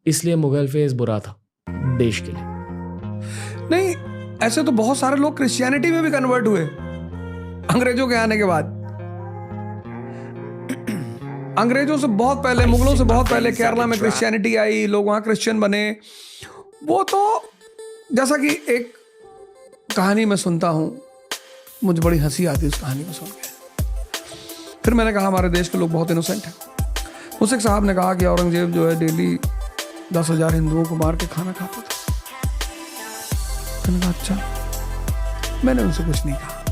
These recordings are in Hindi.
इसलिए मुगल फेज बुरा था देश के लिए। नहीं, ऐसे तो बहुत सारे लोग क्रिश्चियनिटी में भी कन्वर्ट हुए अंग्रेजों के आने के बाद। अंग्रेजों से बहुत पहले, मुगलों से बहुत पहले केरला में क्रिश्चियनिटी आई, लोग वहां क्रिश्चियन बने। वो तो जैसा कि एक कहानी मैं सुनता हूं, मुझे बड़ी हंसी आती है उस कहानी को सुन के। फिर मैंने कहा हमारे देश के लोग बहुत इनोसेंट हैं। मुझसे एक साहब ने कहा कि औरंगजेब जो है डेली 10,000 हिंदुओं को मार के खाना खाता था। मैंने कहा अच्छा। मैंने उनसे कुछ नहीं कहा,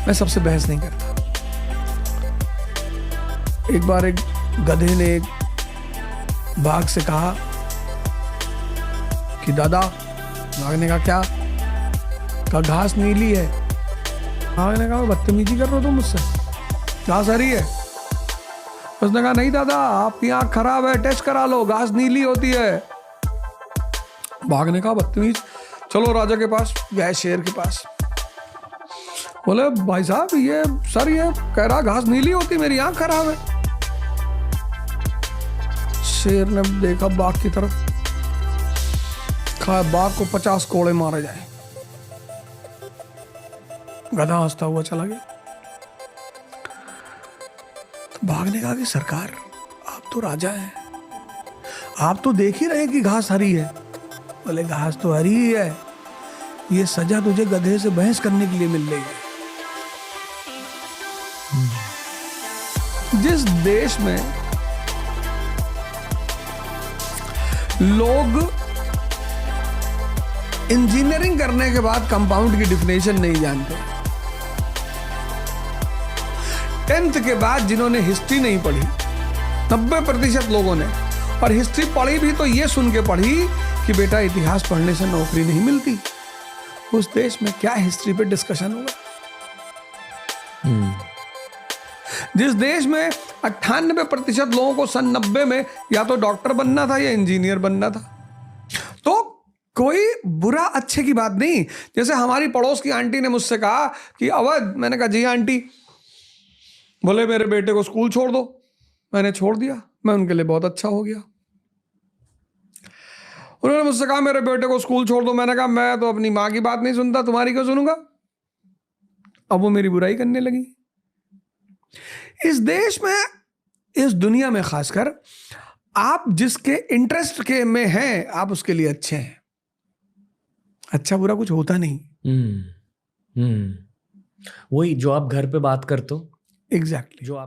मैं सबसे बहस नहीं करता। एक बार एक गधे ने एक बाघ से कहा कि दादा, बाघ ने कहा क्या? कहा घास नीली है। बाघ ने कहा बदतमीजी कर रहे हो तुम मुझसे, घास हरी है। उसने कहा नहीं दादा, आपकी आंख खराब है, टेस्ट करा लो, घास नीली होती है। बाघ ने कहा बदतमीज, चलो राजा के पास। गए शेर के पास, बोले भाई साहब ये सर ये कह रहा घास नीली होती, मेरी आंख खराब है। शेर ने देखा बाघ की तरफ, कहा बाघ को 50 कोड़े मारे जाए। गधा हंसता हुआ चला गया। तो बाघ ने कहा कि सरकार आप तो राजा हैं, आप तो देख ही रहे कि घास हरी है। बोले घास तो हरी ही है, ये सजा तुझे गधे से बहस करने के लिए मिल रही है। जिस देश में लोग इंजीनियरिंग करने के बाद कंपाउंड की डिफिनेशन नहीं जानते, 10th के बाद जिन्होंने हिस्ट्री नहीं पढ़ी 90% लोगों ने, और हिस्ट्री पढ़ी भी तो ये सुन के पढ़ी कि बेटा इतिहास पढ़ने से नौकरी नहीं मिलती, उस देश में क्या हिस्ट्री पे डिस्कशन होगा? जिस देश में 98% लोगों को सन 90 में या तो डॉक्टर बनना था या इंजीनियर बनना था। तो कोई बुरा अच्छे की बात नहीं। जैसे हमारी पड़ोस की आंटी ने मुझसे कहा कि अवध, मैंने कहा जी आंटी। बोले मेरे बेटे को स्कूल छोड़ दो। मैंने छोड़ दिया, मैं उनके लिए बहुत अच्छा हो गया। उन्होंने मुझसे कहा मेरे बेटे को स्कूल छोड़ दो। मैंने कहा मैं तो अपनी माँ की बात नहीं सुनता, तुम्हारी क्यों सुनूंगा? अब वो मेरी बुराई करने लगी। इस देश में, इस दुनिया में खासकर, आप जिसके इंटरेस्ट के में हैं आप उसके लिए अच्छे हैं। अच्छा बुरा कुछ होता नहीं। वही जो आप घर पे बात करते हो, एग्जैक्टली जो आप